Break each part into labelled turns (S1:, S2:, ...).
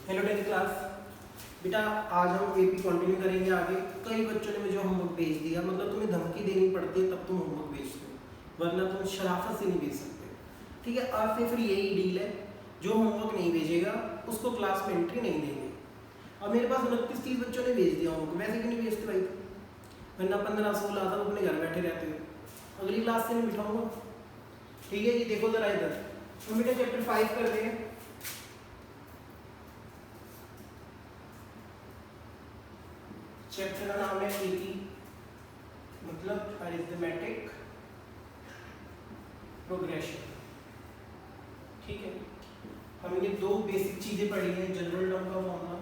S1: Hello 10th class बेटा, आज हम एपी कंटिन्यू करेंगे आगे। कई बच्चों ने मुझे होमवर्क भेज दिया, मतलब तुम्हें धमकी देनी पड़ती है तब तुम होमवर्क भेजते हो, वरना तुम शराफत से नहीं भेज सकते। ठीक है, आज से फिर यही डील है, जो होमवर्क नहीं भेजेगा उसको क्लास में एंट्री नहीं देंगे। अब मेरे पास 29-30 बच्चों ने भेज दिया होमवर्क, वैसे क्यों नहीं भेजते भाई? वरना 15-16 तक अपने घर बैठे रहते हो, अगली क्लास से नहीं बिठाऊंगा। ठीक है जी, देखो जरा इधर, हम बेटा चैप्टर 5 कर रहे हैं। चैप्टर का नाम है एपी, मतलब अरिथमेटिक प्रोग्रेशन। ठीक है, हमने दो बेसिक चीजें पढ़ी हैं। जनरल टर्म का formula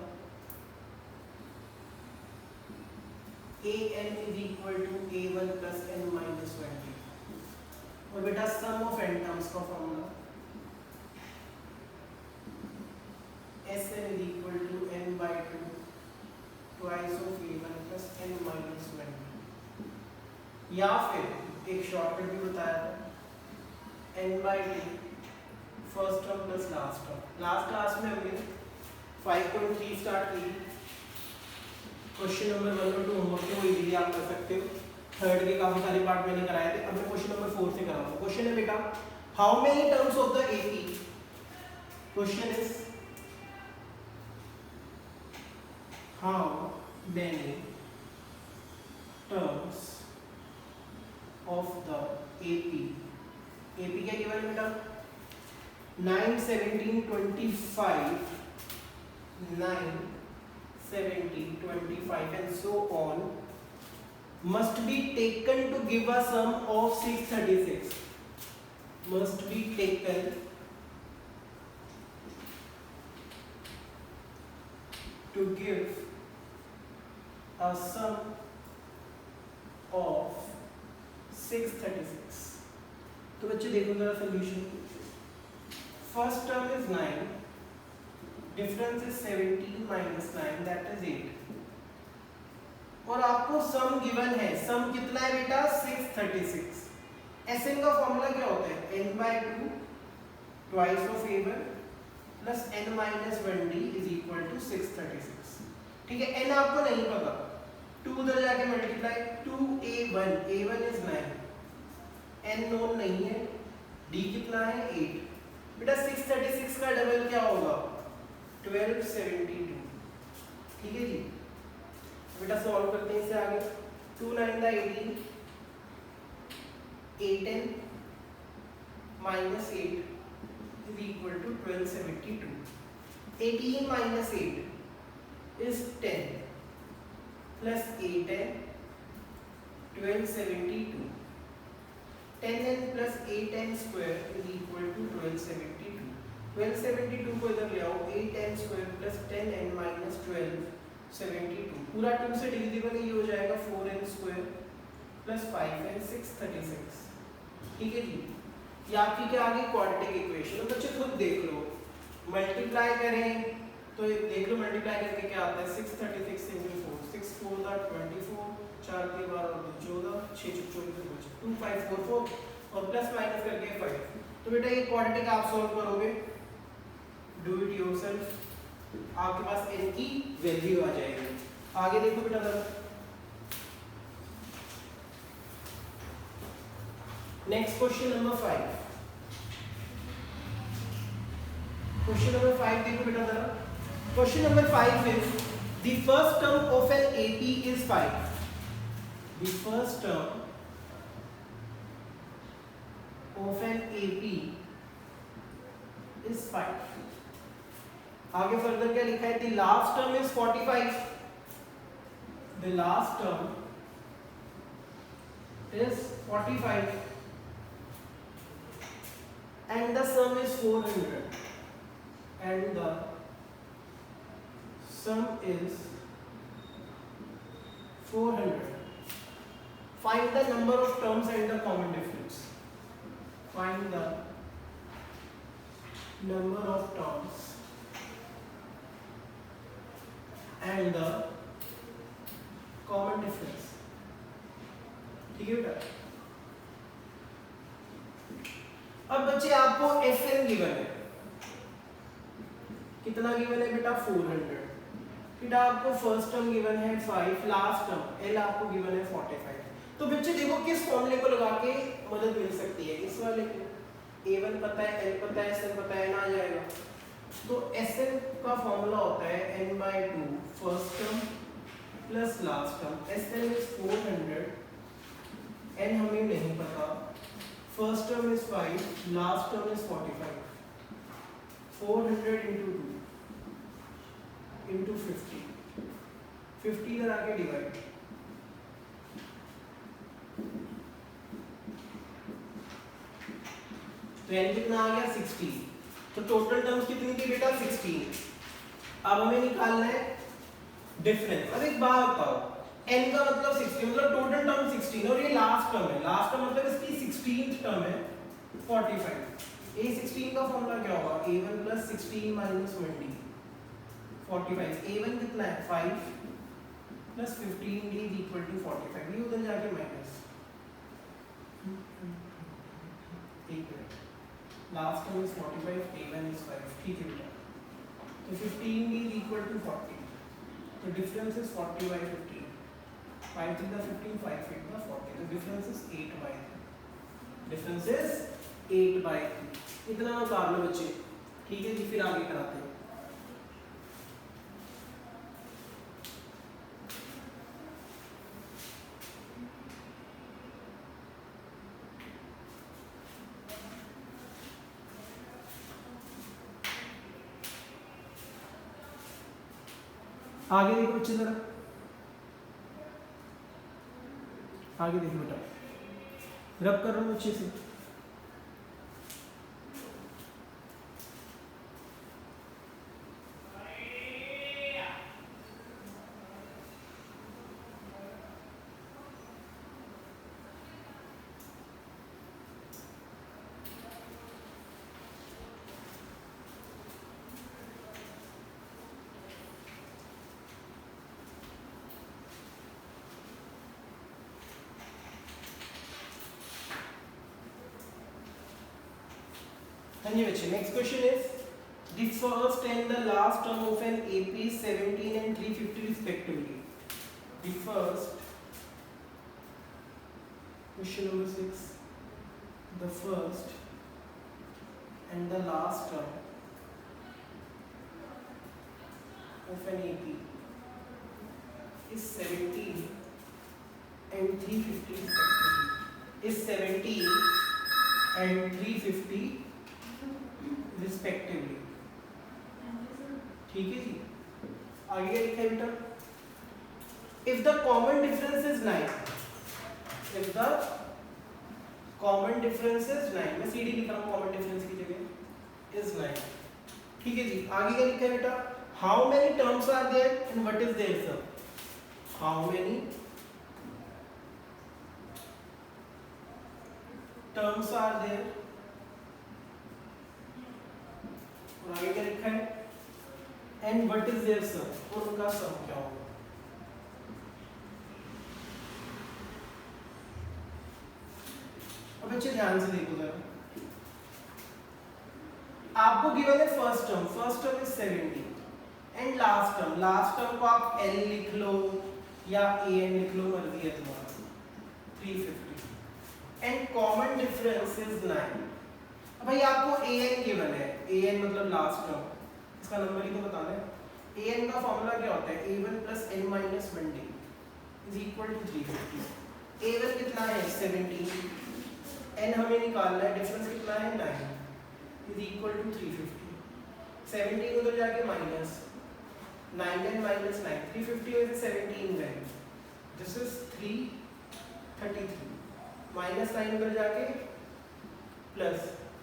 S1: an is equal to a1 plus n minus 20, और बेटा सम ऑफ n टर्म्स का formula sn is equal to n by 2 twice of a1 plus n minus 20, या फिर एक शॉर्टकट भी बताया था n by 2 first term plus last term. Last class में हमने 5.3 स्टार्ट की, क्वेश्चन नंबर 1 और 2 होमवर्क के वो इजीली आप कर सकते हो। थर्ड के काफी सारे पार्ट मैंने कराए थे, अब मैं क्वेश्चन नंबर 4 से कराऊंगा। क्वेश्चन है बेटा, how many terms of the AP, question is how many terms of the AP. AP क्या गिवन है बेटा? 9, 17, 25, 9, 17, 25 and so on must be taken to give a sum of 636. Must be taken to give a sum of 636. तो बच्चे देखो जरा solution. First term is 9, difference is 17 minus 9 that is 8, और आपको सम given है। सम कितना है बेटा? 636। Sn का फॉर्मूला क्या होता है? n by 2 twice of a1 plus n minus 1d is equal to 636। ठीक है, n आपको नहीं पता, 2 उधर जाके multiply, 2a1, a1 is 9, n known नहीं है, d कितना है? 8। बेटा 636 का डबल क्या होगा? 1272। ठीक है जी, बेटा सॉल्व करते हैं इसे आगे। 2 9 दा 18, 8n minus 8 is equal to 1272। 18 minus 8 is 10 plus 8n 1272। 10n plus 8n square is equal to 1272। 1272 को इधर ले आओ, 8n square plus 10n minus 1272, पूरा 2 से डिविजिबल ये हो जाएगा 4n square plus 5n 636। ठीक है जी, ये आपकी क्या आ गई? Quadratic equation. बच्चे खुद देख लो, मल्टीप्लाई करें तो देख लो मल्टीप्लाई करके क्या आता है? 636 into 4, 6 4 दा 24, 4 के 12 14, 6 24 2544, और प्लस माइनस करके 5। तो बेटा ये क्वाड्रेटिक आप सॉल्व करोगे, डू इट योरसेल्फ, आपके पास n की वैल्यू आ जाएगी। आगे देखो बेटा जरा, next question number 5। Question number 5 देखो बेटा जरा। Question number 5 is the first term of an AP is 5। The first term of an AP is 5। आगे फर्दर क्या लिखा है? the last term is 45। the last term is 45 and the sum is 400, and the sum is 400। find the number of terms and the common difference। Find the number of terms and the common difference। ठीक है बेटा, अब बच्चे आपको Sn given है, कितना given है बेटा 400। बेटा आपको फर्स्ट टर्म गिवन है 5, लास्ट टर्म एल आपको गिवन है 45। तो बच्चे देखो किस फॉर्मूले को लगा के मदद मिल सकती है, इस वाले को a1 पता है, l पता है, sn पता है, ना आ जाएगा। तो sn का फॉर्मूला होता है n/2 first term plus last term. sn is 400, n हमें नहीं पता, first term is 5, last term is 45। 400 into 2 into 50, 50 इधर आके डिवाइड, तो n कितना आ गया 16। तो टोटल टर्म्स कितनी थी बेटा 16। अब हमें निकालना है डिफरेंस। अब एक बात बताओ, n का मतलब 16 मतलब टोटल टर्म 16 और ये लास्ट टर्म है, लास्ट टर्म मतलब इसकी 16th टर्म है 45। a16 का फॉर्मूला क्या होगा, a1 + 16 - 1d 45। a1 कितना है 5 + 15d = 45। ये उधर जाके माइनस, एक minute, last term is 45, a1 is 5, ठीक है बेटा। तो 15d = 40, तो डिफरेंस इज 40/15। 5 3 15, 5 8 40, तो डिफरेंस इज 8/3। Difference is 8/3। इतना उतार लो बच्चे, ठीक है जी, फिर आगे कराते हैं। आगे देखो बच्चे जरा, आगे देखो बेटा, रब कर रहा हूँ अच्छे से। हाँ जी बच्चे, next question is the first and the last term of an AP is 17 and 350 respectively. The first, question number 6, the first and the last term of an AP is 17 and 350 respectively. Is 17 and 350 respectively, ठीक है जी। आगे क्या लिखा है बेटा, if the common difference is 9, if the common difference is 9, मैं CD लिख रहा हूँ कॉमन डिफरेंस की जगह, इज 9, ठीक है जी। आगे क्या लिखा है बेटा, how many terms are there and what is their sum, how many terms are there, और आगे क्या लिखा है, and what is their sum, और उनका सम क्या होगा। अब बच्चे ध्यान से देखो जरा, आपको गिवन है first term is 17 and last term को आप L लिख लो या AN लिख लो, मर्जी है तुम्हारी, 350 एंड कॉमन डिफरेंस इज 9। अब भाई आपको AN गिवन है, AN मतलब लास्ट टर्म, इसका नंबर ही तो बताना है। AN का फॉर्मूला क्या होता है, A1 + n - 1d = 350। A1 कितना है 17, n हमें निकालना है, डिफरेंस कितना है 9 = 350। 17 उधर जाके माइनस 9 and -9, 350 में से 17 गए, दिस इज 333, -9 उधर जाके प्लस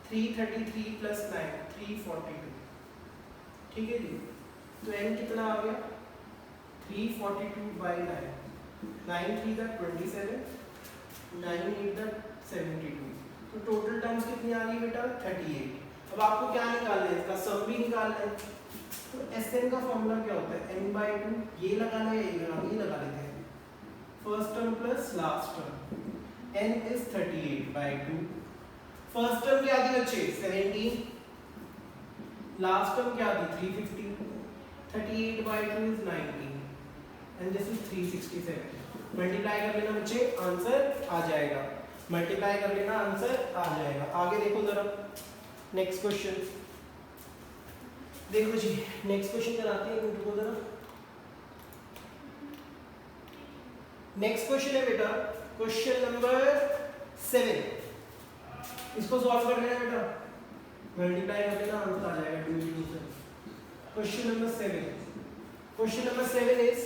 S1: 333 + 9 342, ठीक है जी। तो n कितना आ गया 342/9, 9 3 = 27, 9 8 = 72, तो टोटल टर्म्स कितनी आ रही है बेटा 38। अब आपको क्या निकालना है, इसका सम भी निकालना है। तो Sn का फॉर्मूला क्या होता है, n/2, ये लगाना है, ये लगा लेते हैं, first term plus last term, n is 38/2। First term क्या थी बच्चे 17, लास्ट टर्म क्या थी 350, 38 by 2 is 90 and this is 367. Multiply कर लेना बच्चे, आंसर आ जाएगा। मल्टीप्लाई कर लेना, आंसर आ जाएगा। आगे देखो जरा, नेक्स्ट क्वेश्चन देखो जी, नेक्स्ट क्वेश्चन कराते हैं इनको जरा। नेक्स्ट क्वेश्चन है बेटा क्वेश्चन नंबर 7। इसको सॉल्व कर लेना बेटा, मल्टीप्लाई कर लेना, आंसर आ जाएगा 2 into 7। Question number 7, question number 7 is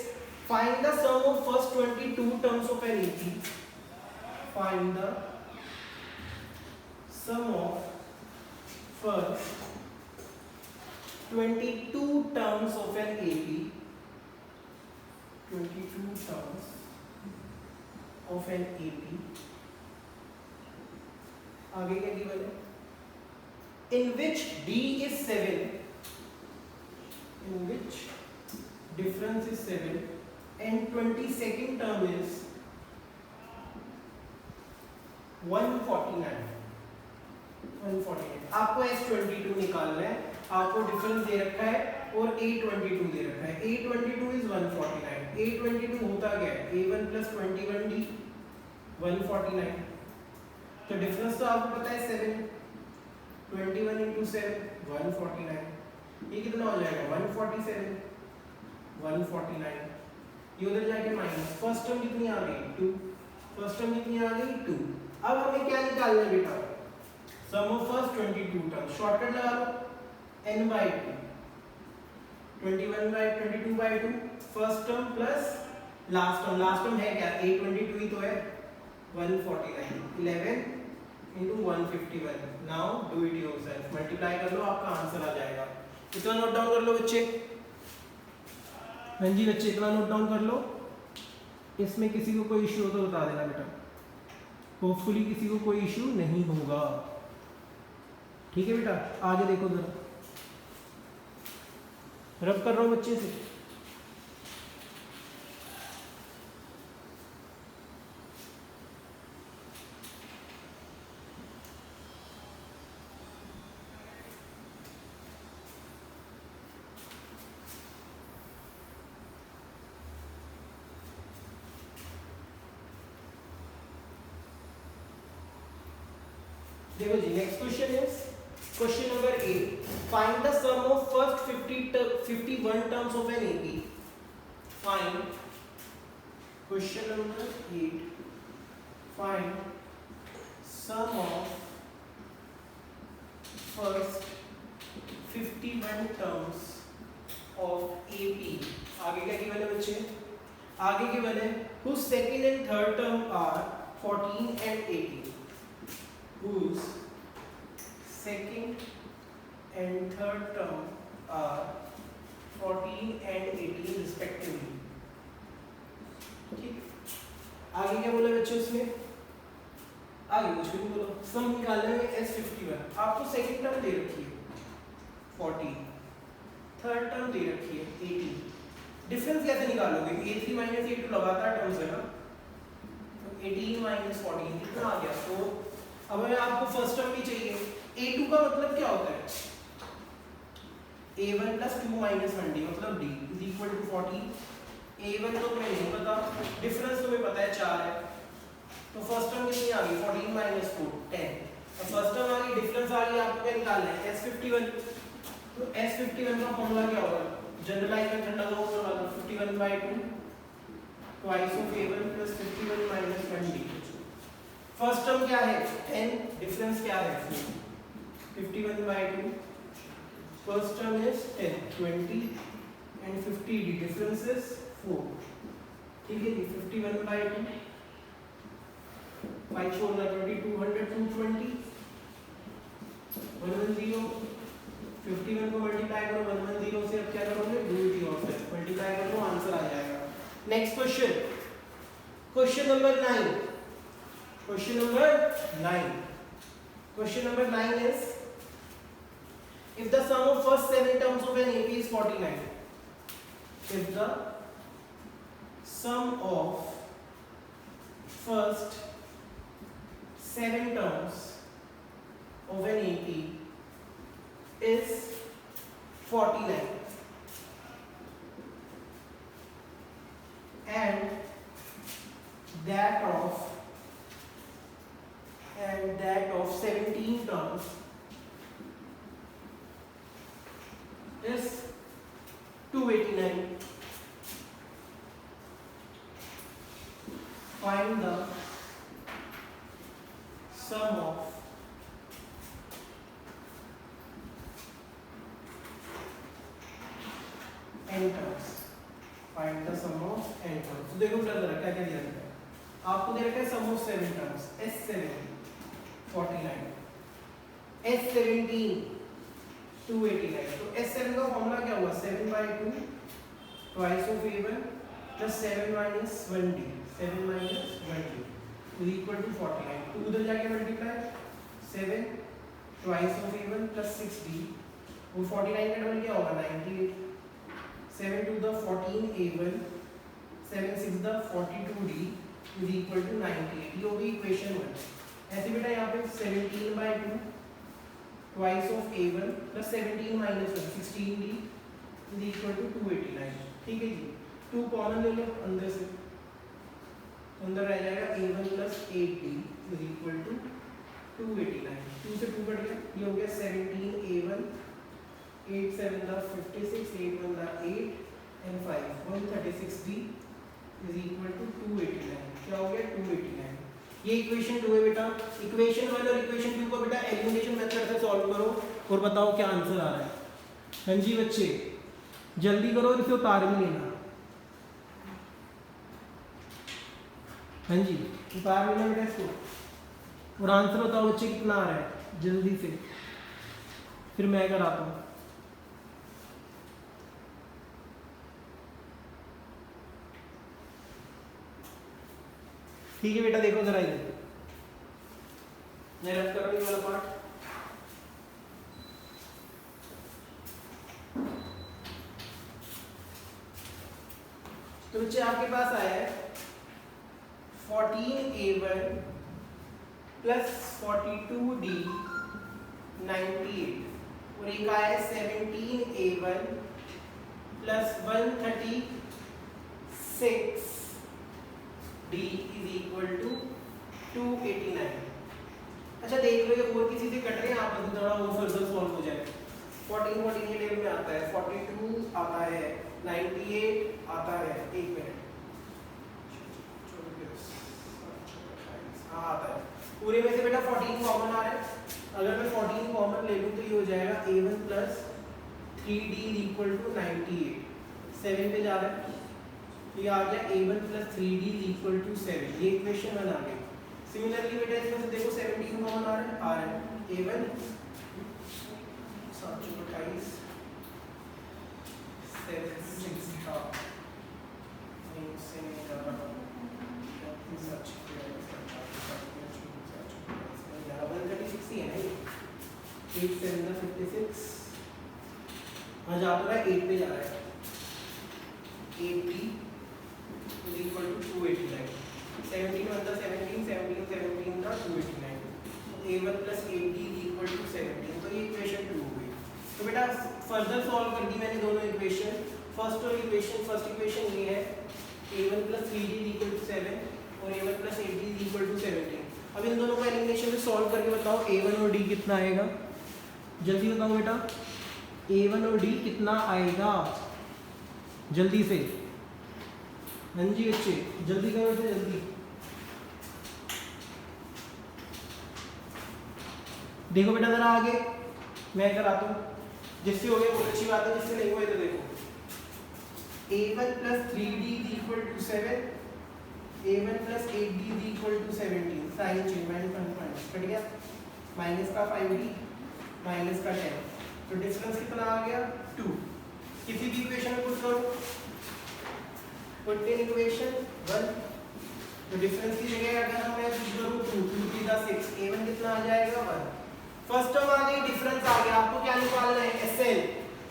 S1: find the sum of first 22 terms of an AP. Find the sum of first 22 terms of an AP. 22 terms of an AP. आगे क्या given है? In which D is 7. In which difference is 7 and 22nd term is 149. आपको S22 निकालना है, आपको difference दे रखा है और A22 दे रखा है। A22 is 149, A22 होता क्या है A1 plus 21D 149, तो डिफरेंस तो आपको पता है 7, 21 into 7 149, ये कितना हो जाएगा 147, 149, ये उधर जाके माइनस, फर्स्ट टर्म कितनी आ गई 2, फर्स्ट टर्म कितनी आ गई 2। अब हमें क्या निकालना है बेटा, सम ऑफ फर्स्ट 22 टर्म, शॉर्टकट लगा लो n by 2, 21 by 22 by 2, first term plus last term है क्या A22 ही तो है 149, 11 into 151। Now do it yourself, multiply कर लो, आपका आंसर आ जाएगा। इतना नोट डाउन कर लो बच्चे, हाँ जी बच्चे इतना नोट डाउन कर लो। इसमें किसी को कोई इश्यू हो तो बता देना बेटा, होपफुली किसी को कोई इश्यू नहीं होगा, ठीक है बेटा। आगे देखो जरा, रब कर रहा हूँ बच्चे से। देखो जी, next question is question number 8, find the sum of first 51 terms of an AP. Find, question number 8, find sum of first 51 terms of AP. आगे क्या गिवन है बच्चे, आगे गिवन है whose second and third term are 14 and 18, whose second and third term are 14 and 18 respectively। ठीक, आगे क्या बोला बच्चे उसमें, आगे कुछ भी बोलो, सम निकालने में S51, आपको सेकंड टर्म दे रखी है 14, थर्ड टर्म दे रखी है 18, डिफरेंस कैसे निकालोगे, A3 माइनस A2 लगातार टर्म्स है ना, तो 18 माइनस 14 कितना आ गया, तो अब हमें आपको फर्स्ट टर्म भी चाहिए। A2 का मतलब क्या होता है, A1 plus 2 minus 1D मतलब D is equal to 14। A1 तो तुम्हें नहीं पता, डिफरेंस तुम्हें पता है 4 है, तो फर्स्ट टर्म कितनी आ गई 14 minus 4 10, अब फर्स्ट टर्म आ गई, डिफरेंस आ गई, आपको क्या निकालना है S51। तो S51 का फॉर्मूला क्या होगा, जनरलाइज मेथड लगाओ वाला 51 by 2 twice of A1 plus 51 minus 1D। First term क्या है 10, डिफरेंस क्या है 4, 51 by 2, first term is 10, 20 and 50D, difference is 4, ठीक है जी। 51 by 2, 5 4 20, 200, 220, 110, 51 को मल्टीप्लाई करो 110 से, अब क्या करोगे डू इट योरसेल्फ, मल्टीप्लाई कर लो, आंसर आ जाएगा। Next question, question number 9, question number 9, question number 9 is if the sum of first 7 terms of an AP is 49, if the sum of first 7 terms of an AP is 49 and that of 17 terms is 289. Find the sum of n terms. Find the sum of n terms. तो देखो क्या क्या क्या दिया है आपको दे रखा है sum of 7 terms S17 49 S17 289. तो S7 का फॉर्मूला क्या हुआ 7/2 twice of A1 plus 7 minus 1D 7 minus 1D is equal to 49. तो उधर जाके multiply 7 twice of A1 plus 6D वो 49 का डबल क्या होगा 98 7 to the 14 A1 7 6 the 42D is equal to 98. ये होगी इक्वेशन 1. ऐसे बेटा यहाँ पे 17/2 twice of A1 plus 17 minus 1 16D is equal to 289. ठीक है जी 2 कॉमन ले लो अंदर से अंदर रह जाएगा A1 plus 8D is equal to 289. 2 से 2 कट गया ये हो गया 17 A1 8 7 the 56 8 1 the 8 and 5 136D is equal to 289. क्या हो गया 289. ये इक्वेशन 2 है बेटा. इक्वेशन 1 और इक्वेशन 2 को बेटा एलिमिनेशन मेथड से सॉल्व करो और बताओ क्या आंसर आ रहा है. हाँ जी बच्चे जल्दी करो और इसे उतार भी लेना. हाँ जी उतार लेना बेटा इसको और आंसर बताओ बच्चे कितना आ रहा है जल्दी से फिर मैं कराता हूँ. ठीक है बेटा देखो जरा ये मैं रब कर रहा हूँ वाला पार्ट. तो बच्चे आपके पास आया है 14A1 प्लस 42D 98 और एक आया है 17A1 plus 136D is equal to 289. अच्छा देख लो ये और किसी से कट रहे हैं आप थोड़ा और फर्दर सॉल्व हो जाए. 14 14 ये टेबल में आता है 42 आता है 98 आता है एक मिनट हाँ आता है पूरे में से बेटा 14 कॉमन आ रहा है. अगर मैं 14 कॉमन ले लूँ तो ये हो जाएगा A1 plus 3D equal to 98 7 पे जा रहा है ये आ गया A1 plus 3D equal to 7. ये इक्वेशन 1 आ गई. सिमिलरली बेटा इसमें से देखो 17 कॉमन आ रहा है A1 728 7 6 था हाँ जा रहा है 8 पे जा रहा है 8D is equal to 289. 17 1 the 17 17 17 का 289. A1 plus 8D is equal to 17. तो ये इक्वेशन 2 हो गई. तो बेटा फर्दर सॉल्व कर दी मैंने दोनों इक्वेशन. फर्स्ट इक्वेशन ये है A1 plus 3D is equal to 7 और A1 plus 8D is equal to 17. अब इन दोनों को एलिमिनेशन में सॉल्व करके बताओ A1 और D कितना आएगा जल्दी बताओ बेटा. A1 और D कितना आएगा जल्दी से. हाँ जी बच्चे जल्दी करो इसे जल्दी. देखो बेटा जरा आगे मैं कराता हूँ. जिससे हो गया बहुत अच्छी बात है जिससे नहीं हुआ तो देखो A1 plus 3D is equal to 7 A1 plus 8D is equal to 17. Sign change minus 1 कट गया माइनस का 5D माइनस का 10 तो डिफरेंस कितना आ गया 2. किसी भी इक्वेशन में पुट करो पुट इन इक्वेशन 1 तो डिफरेंस की जगह अगर हम मैं पुट करूं 2 2 की 6 A1 कितना आ जाएगा 1. फर्स्ट टर्म आ गई डिफरेंस आ गया. आपको क्या निकालना है SL.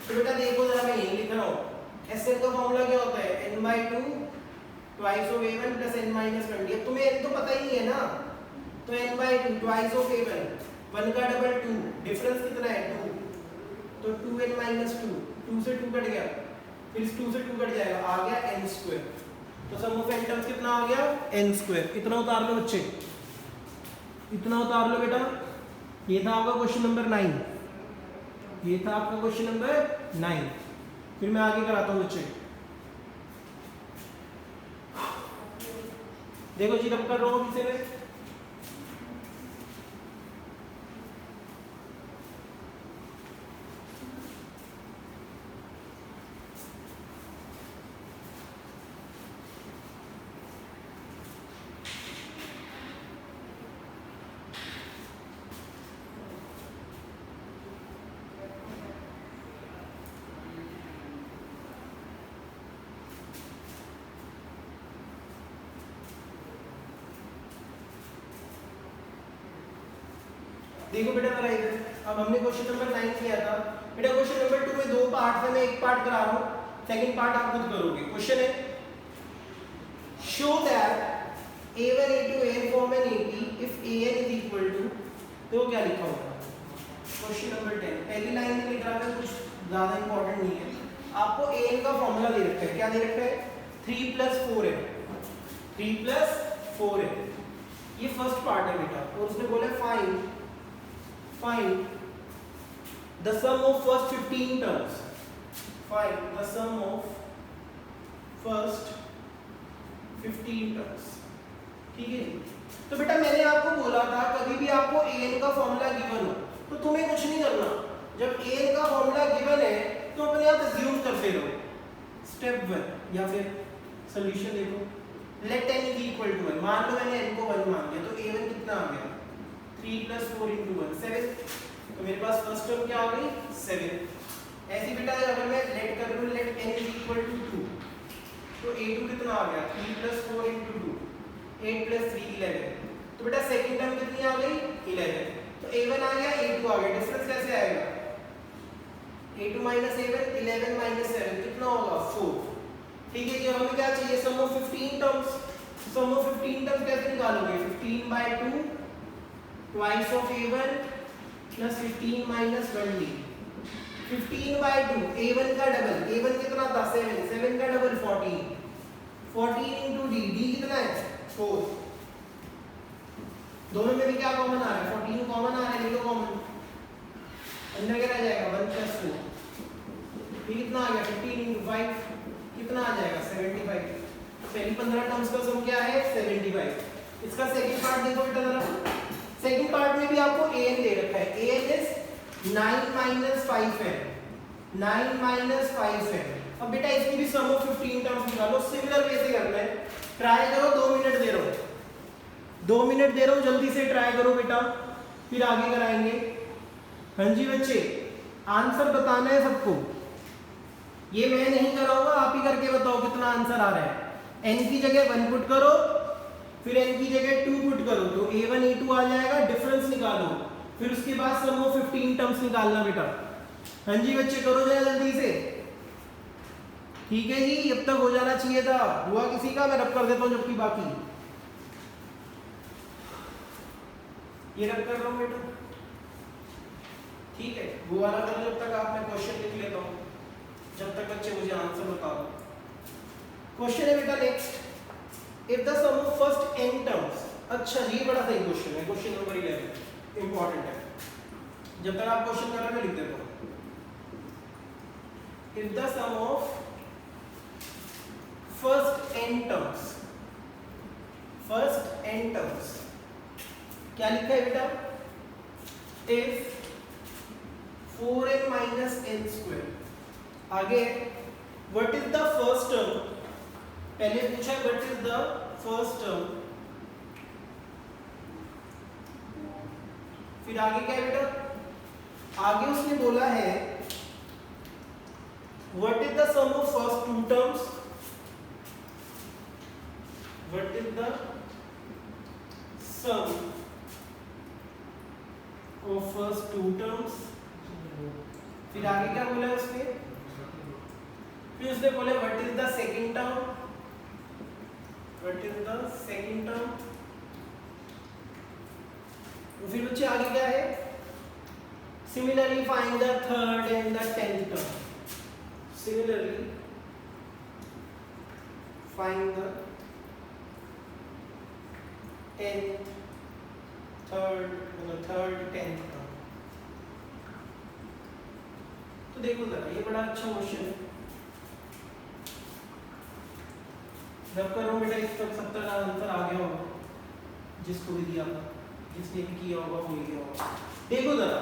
S1: तो बेटा देखो जरा मैं यही लिख रहा हूं SL का फॉर्मूला क्या होता है n/2 twice of A1 plus n minus 1D. अब तुम्हें n तो पता ही नहीं है ना तो n/2 twice of A1 1 का डबल 2 डिफरेंस कितना है 2 तो तो 2n माइनस 2 से 2 कट गया, फिर इस 2 से 2 कट जाएगा, आ गया n स्क्वायर। तो सम ऑफ n टर्म्स कितना आ गया n स्क्वायर। इतना उतार लो बच्चे, इतना उतार लो बेटा। ये था आपका क्वेश्चन नंबर 9, ये था आपका क्वेश्चन नंबर 9। फिर मैं आगे कराता हूँ बच्चे। देखो जी रब कर रहा हूँ किसे में, देखो बेटा मेरा इधर, अब हमने क्वेश्चन नंबर 9 किया था बेटा। क्वेश्चन नंबर 2 में 2 पार्ट है, मैं एक पार्ट करा रहा हूँ, सेकंड पार्ट आप खुद करोगे। क्वेश्चन है show that a1 a2 an form an AP if an is equal to, तो क्या लिखा होगा क्वेश्चन नंबर 10। पहली लाइन में लिख रहा है, कुछ ज्यादा इंपॉर्टेंट नहीं है। आपको an का फॉर्मूला दे रखा है, क्या दे रखा है 3 + 4n, 3 + 4n। ये फर्स्ट पार्ट है बेटा, और उसने बोला find the sum of first 15 terms, find the sum of first 15 terms। ठीक है जी। तो बेटा मैंने आपको बोला था कभी भी आपको an का फॉर्मूला गिवन हो तो तुम्हें कुछ नहीं करना। जब an का फॉर्मूला गिवन है तो अपने आप अज्यूम करते रहो। स्टेप 1 या फिर सॉल्यूशन देखो, let n is equal to 1। मान लो मैंने n को 1 मान लिया, तो a1 कितना आ गया 3 + 4 × 1 7। तो मेरे पास फर्स्ट टर्म क्या आ गई 7। ऐसी बेटा अगर मैं लेट कर लूं लेट n = 2, तो a2 कितना आ गया 3 + 4 × 2 8 + 3 11। तो बेटा सेकंड टर्म कितनी आ गई 11। तो a1 आ गया a2 आ गया, डिफरेंस कैसे आएगा a2 - a1 11 - 7 कितना होगा 4। ठीक है जी। अब हमें क्या चाहिए sum of 15 terms. Sum of 15 terms कैसे निकालोगे 15/2 twice of a1 plus 15 minus 1d। 15/2 a1 का डबल, a1 कितना था 7, 7 का डबल 14, 14 into d, d कितना है 4। दोनों में भी क्या कॉमन आ रहा है 14 कॉमन आ रहा है, ले लो कॉमन, अंदर क्या रह जाएगा 1 + 4। ये कितना आ गया 15 into 5 कितना आ जाएगा 75। पहली 15 टर्म्स का सम क्या है 75। इसका सेकंड पार्ट देखो बेटा जरा। सेकंड पार्ट में भी आपको an दे रखा है, an is 9 - 5n, 9 - 5n। अब बेटा इसकी भी सम ऑफ 15 टर्म्स निकालो। सिमिलर वे से करना है, ट्राई करो। 2 मिनट दे रहा हूं, 2 मिनट दे रहा हूं, जल्दी से ट्राई करो बेटा, फिर आगे कराएंगे। हाँ जी बच्चे, आंसर बताना है सबको, ये मैं नहीं कराऊंगा, आप ही करके बताओ कितना आंसर आ रहा है। n की जगह 1 पुट करो, फिर n की जगह 2 पुट करो, तो a1 a2 आ जाएगा, डिफरेंस निकालो, फिर उसके बाद सम ऑफ 15 टर्म्स निकालना बेटा। हाँ जी बच्चे करो जरा जल्दी से। ठीक है जी, अब तक हो जाना चाहिए था। हुआ किसी का, मैं रब कर देता हूं जबकि बाकी ये रब कर रहा हूं बेटा। ठीक है, वो वाला करो जब तक आप, मैं क्वेश्चन लिख लेता हूं जब तक बच्चे मुझे आंसर बता दो। क्वेश्चन है बेटा next, if the sum of first n terms। अच्छा ये बड़ा सही क्वेश्चन है, क्वेश्चन नंबर 11 इंपॉर्टेंट है। जब तक आप क्वेश्चन कर रहे हैं मैं लिख देता हूं। if the sum of first n terms, first n terms क्या लिखा है बेटा if 4n minus n square। आगे what is the first term, पहले पूछा what is the first term, फिर आगे क्या है बेटा, आगे उसने बोला है what is the sum of first 2 terms, what is the sum of first 2 terms. फिर आगे क्या बोला है उसने, फिर उसने बोला what is the second term, what is the second term। तो फिर बच्चे आगे क्या है Similarly, find the third and the 10th term. Similarly, find the 10th, third, 10th term. तो देखो जरा, ये बड़ा अच्छा क्वेश्चन है। जब करो बेटा इस तक 70 का आंसर आ गया होगा, जिसको भी दिया था, जिसने भी किया होगा वो ही किया होगा। देखो जरा,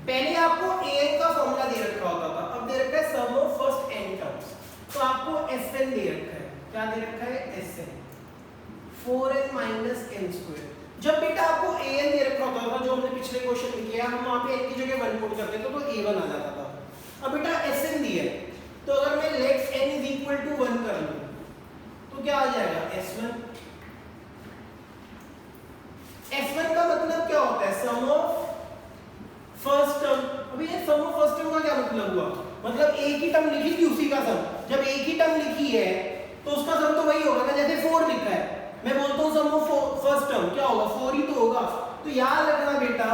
S1: पहले आपको an का फॉर्मूला दे रखा होता था, अब दे रखा है सम ऑफ फर्स्ट n टर्म्स। तो आपको sn दे रखा है, क्या दे रखा है sn 4n minus n square. जब बेटा आपको an दे रखा होता था, जो हमने पिछले क्वेश्चन में किया, हम वहां पे n की जगह 1 पुट करते थे तो a1 आ जाता था। अब बेटा sn दिया है, तो अगर मैं let n is equal to 1 कर लूं तो क्या आ जाएगा s1। s1 का मतलब क्या होता है, सम ऑफ फर्स्ट टर्म। अभी ये सम ऑफ फर्स्ट टर्म का क्या मतलब हुआ, मतलब एक ही टर्म लिखी थी उसी का सम। जब एक ही टर्म लिखी है तो उसका सम तो वही होगा ना, जैसे 4 लिखा है, मैं बोलता हूँ सम ऑफ फर्स्ट टर्म क्या होगा, 4 ही तो होगा। तो याद रखना बेटा,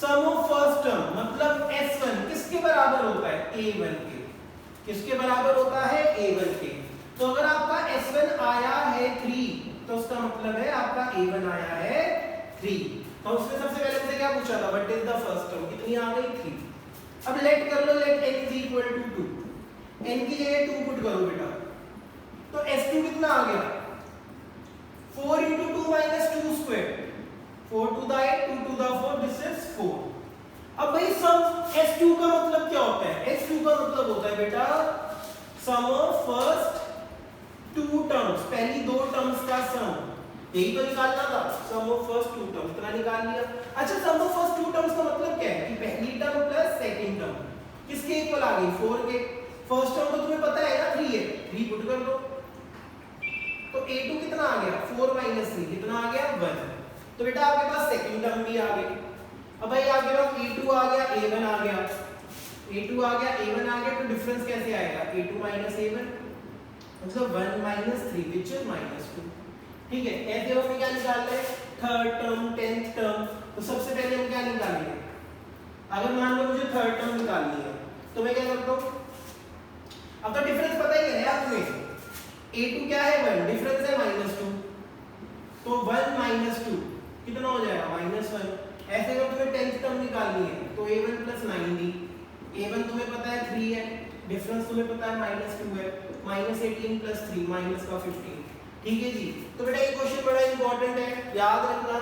S1: सम ऑफ फर्स्ट टर्म मतलब s1 किसके बराबर होता है, a1 के। किसके बराबर होता है, a1 के। तो अगर आपका s1 आया है 3 तो उसका मतलब है आपका a1 आया है 3। तो उसने सबसे पहले मुझे क्या पूछा था, what is the first term, कितनी आ गई 3। अब लेट कर लो, let n is equal to 2, n की जगह 2 पुट करो बेटा, तो s2 कितना आ गया, 4 into 2 minus 2 square, 4 to the 8, 2 to the 4, this is 4। अब भाई सम s2 का मतलब क्या होता है, s2 का मतलब होता है बेटा सम ऑफ फर्स्ट 2 टर्म्स, पहली 2 टर्म्स का सम। यही तो निकालना था, सम ऑफ फर्स्ट 2 टर्म्स, इतना निकाल लिया। अच्छा, सम ऑफ फर्स्ट 2 टर्म्स का मतलब क्या है कि पहली टर्म प्लस सेकंड टर्म किसके इक्वल आ गई, 4 के। फर्स्ट टर्म तो तुम्हें पता है ना 3 है, 3 पुट कर दो, तो a2 कितना आ गया, 4 माइनस 3 कितना आ गया, 1। तो बेटा आपके पास सेकंड टर्म भी आ गई। अब भाई आपके पास a2 आ गया, a1 आ गया, a2 आ गया, a1 आ गया, तो डिफरेंस कैसे आएगा, a2 माइनस a1 मतलब 1 माइनस 3 विच इज -2। ठीक है, ऐसे हमें क्या निकालना है, थर्ड टर्म 10th टर्म। तो सबसे पहले हम क्या निकालेंगे, अगर मान लो मुझे थर्ड टर्म निकालनी है तो मैं क्या करता हूं, अब तो डिफरेंस पता ही है यार तुम्हें, a2 क्या है 1, डिफरेंस है -2, तो 1 - 2 कितना हो जाएगा, -1। ऐसे अगर तुम्हें 10th टर्म निकालनी है तो a1 + 9d, a1 तुम्हें पता है 3 है, डिफरेंस तुम्हें पता है -2 है, -18 + 3 -15। ठीक है जी। तो बेटा ये क्वेश्चन बड़ा इंपॉर्टेंट है, याद रखना।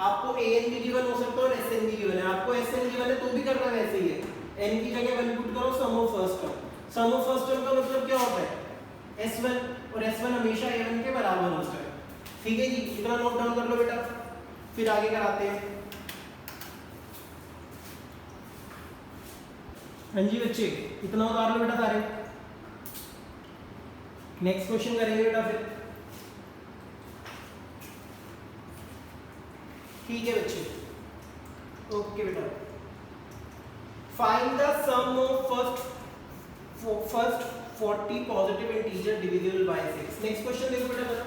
S1: आपको an भी गिवन हो सकता है और sn भी गिवन है। आपको sn गिवन है तो भी करना वैसे ही है, n की जगह 1 पुट करो, sum of first term. Sum of first term का मतलब क्या होता है, s1, और s1 हमेशा a1 के बराबर होता है। ठीक है जी, इतना नोट डाउन कर लो बेटा, फिर आगे कराते हैं। हाँ जी बच्चे, इतना उतार लो बेटा सारे, नेक्स्ट क्वेश्चन करेंगे बेटा फिर। ठीक है बच्चे, ओके बेटा। Find the sum of first 40 positive integer divisible by 6। Next question देखो बेटा जरा।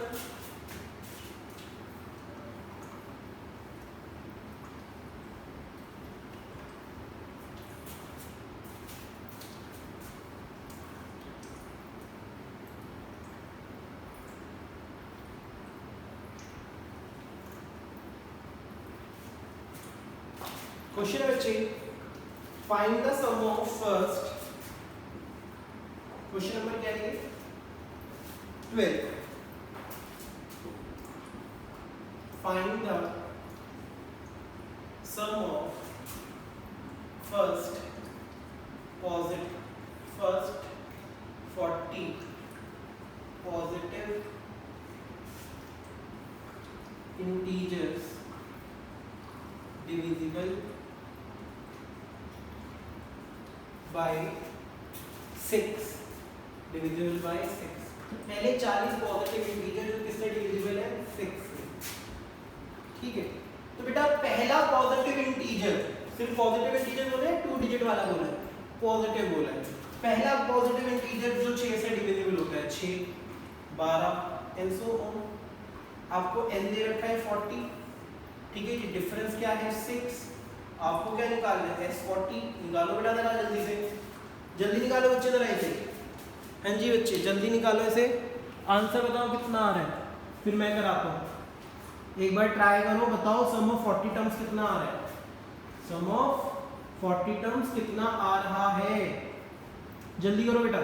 S1: क्वेश्चन है बच्चे, find the sum of first, question number क्या है 12, find the sum of first 40 positive integers divisible by 6, divisible by 6। पहले 40 positive integer जो किससे डिविजिबल है, 6 से। ठीक है, तो बेटा पहला पॉजिटिव इंटीजर, सिर्फ पॉजिटिव इंटीजर बोले, 2 डिजिट वाला बोला है, पॉजिटिव बोला है। पहला पॉजिटिव इंटीजर जो 6 से डिविजिबल होता है, 6, 12 एंड सो ऑन। आपको n दे रखा है 40, ठीक है जी, डिफरेंस क्या है 6, आपको क्या निकालना है S40 निकालो बेटा जरा जल्दी से, जल्दी निकालो बच्चे जरा इसे। हाँ जी बच्चे जल्दी निकालो इसे, आंसर बताओ कितना आ रहा है, फिर मैं कराता हूँ। एक बार ट्राई करो, बताओ सम ऑफ 40 टर्म्स कितना आ रहा है, सम ऑफ 40 टर्म्स कितना आ रहा है, जल्दी करो बेटा।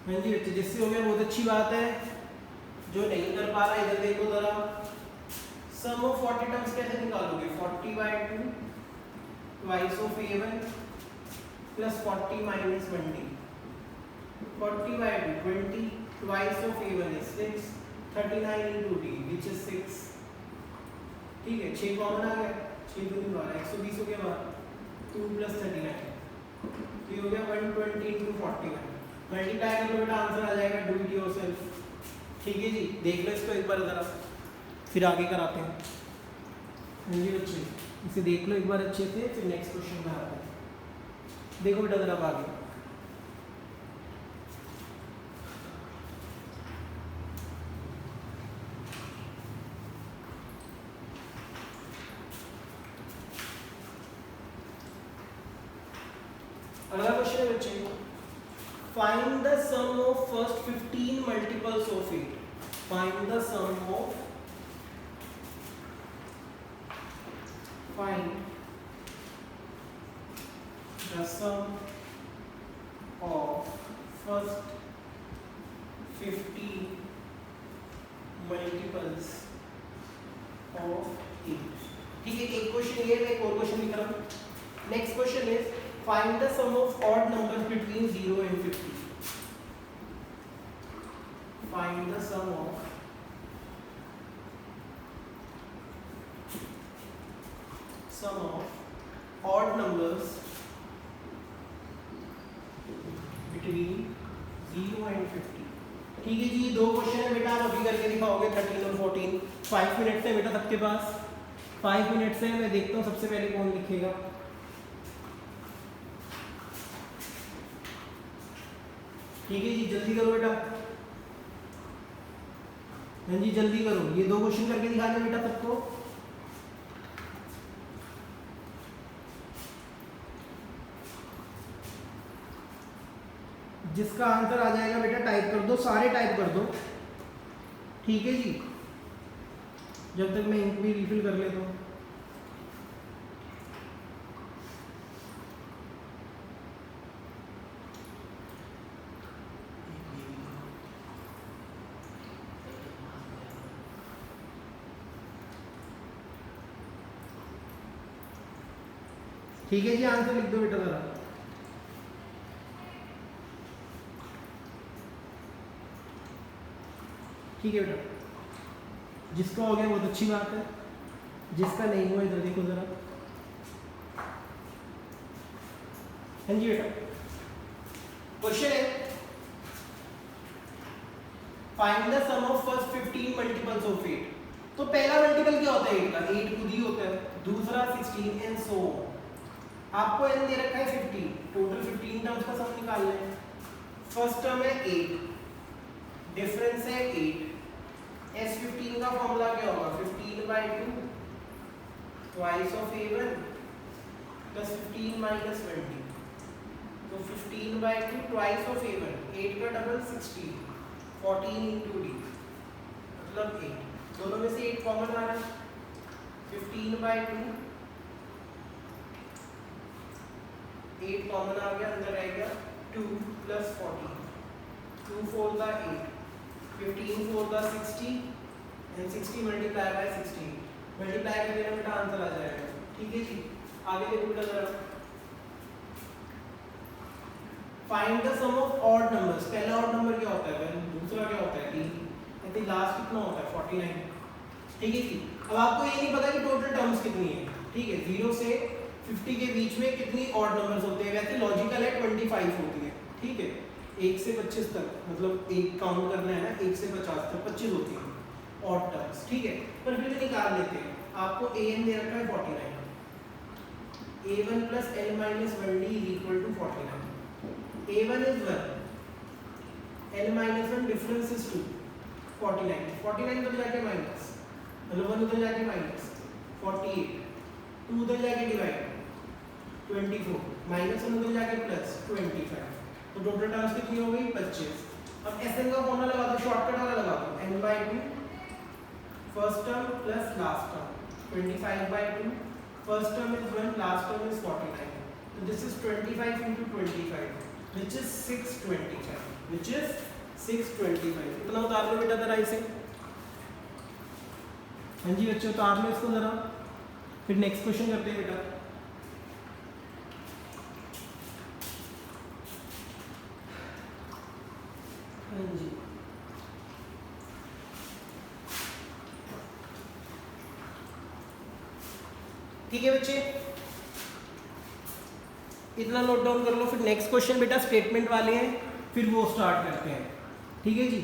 S1: हाँ जी बच्चे जिससे हो गया बहुत अच्छी बात है, जो नहीं कर पा रहा इधर देखो जरा। सम ऑफ 40 टर्म्स कैसे निकालोगे, 40/2 twice of a1 plus 40 minus 20, 40/2 20 twice of a1 is 6, 39 into d which is 6। ठीक है 6 कॉमन आ गया, 6 दूनी 12 120 हो गया बाहर, 2 प्लस 39 तो ये हो गया 120 into 41, मल्टीप्लाई करो बेटा आंसर आ जाएगा, डू इट योरसेल्फ। ठीक है जी देख लो इसको एक बार ज़रा, फिर आगे कराते हैं। हाँ जी बच्चे इसे देख लो एक बार अच्छे से, फिर नेक्स्ट क्वेश्चन में आते हैं। देखो बेटा ज़रा आगे, अगला क्वेश्चन है बच्चे, find the sum of first 15 multiples of 8, find the sum of, find the sum of first 50 multiples of 8। ठीक है एक क्वेश्चन ये, मैं एक और क्वेश्चन लिख रहा हूँ। Next question is find the sum of odd numbers between 0 and 50, find the sum of sum of odd numbers between 0 and 50। ठीक है जी दो क्वेश्चन है बेटा, आप अभी करके दिखाओगे 13 और 14। 5 मिनट्स है बेटा सबके पास, 5 मिनट्स है, मैं देखता हूँ सबसे पहले कौन लिखेगा। ठीक है जी जल्दी करो बेटा, हाँ जी जल्दी करो, ये दो क्वेश्चन करके दिखा दो बेटा सबको। जिसका आंसर आ जाएगा बेटा टाइप कर दो, सारे टाइप कर दो। ठीक है जी जब तक मैं इंक भी रिफिल कर लेता हूँ। ठीक है जी आंसर लिख दो बेटा जरा। ठीक है बेटा जिसका हो गया बहुत अच्छी बात है, जिसका नहीं हुआ इधर देखो जरा। हाँ जी बेटा क्वेश्चन है find the sum of first 15 multiples of 8। तो पहला मल्टीपल क्या होता है 8 का, 8 खुद ही होता है, दूसरा 16 एंड सो आपको n दे रखा है 50, टोटल 15 टर्म्स का सम निकालना है। फर्स्ट टर्म है 8, डिफरेंस है 8, S15 का फॉर्मूला क्या होगा 15/2 twice of a1 plus 15 minus 20, तो 15/2 ट्वाइस ऑफ a1, 8 का डबल 16, 14 into d मतलब 8, दोनों में से 8 कॉमन आ रहा है, 15/2 8 कॉमन आ गया, अंदर रह गया 2 plus 14, 2 4 the 8, 15 4 the 60 and 60 multiply by 16, multiply करके ना बेटा आंसर आ जाएगा। ठीक है जी आगे देखो बेटा जरा, find the sum of odd numbers. पहला ऑड नंबर क्या होता है, दूसरा क्या होता है 3, आई थिंक लास्ट कितना होता है 49। ठीक है जी अब आपको ये नहीं पता कि टोटल टर्म्स कितनी है। ठीक है 0 से 50 के बीच में कितनी ऑड नंबर्स होते हैं, वैसे लॉजिकल है 25 होती है। ठीक है 1 से 25 तक, मतलब एक काउंट करना है ना, 1 से 50 तक 25 होती है ऑड टर्म्स। ठीक है पर फिर निकाल लेते हैं, आपको an दे रखा है 49, a1 plus l minus 1d is equal to 49, a1 is 1, l minus 1 difference is 2, 49 उधर जाके माइनस, मतलब 1 उधर जाके माइनस 48, 2 उधर जाके डिवाइड 24 माइनस 1 उधर जाके प्लस 25, तो टोटल टर्म्स कितनी हो गई 25। अब Sn का फॉर्मूला लगा दो, शॉर्टकट वाला लगा दो, n/2 first term plus last term 25/2, first term is 1, last term is 49, so this is 25 into 25 which is 625, which is 625। इतना उतार लो बेटा जरा इसे। हाँ जी बच्चों उतार लो इसको जरा, फिर नेक्स्ट क्वेश्चन करते हैं बेटा। हाँ जी ठीक है बच्चे, इतना नोट डाउन कर लो। फिर नेक्स्ट क्वेश्चन बेटा स्टेटमेंट वाले हैं, फिर वो स्टार्ट करते हैं, ठीक है जी।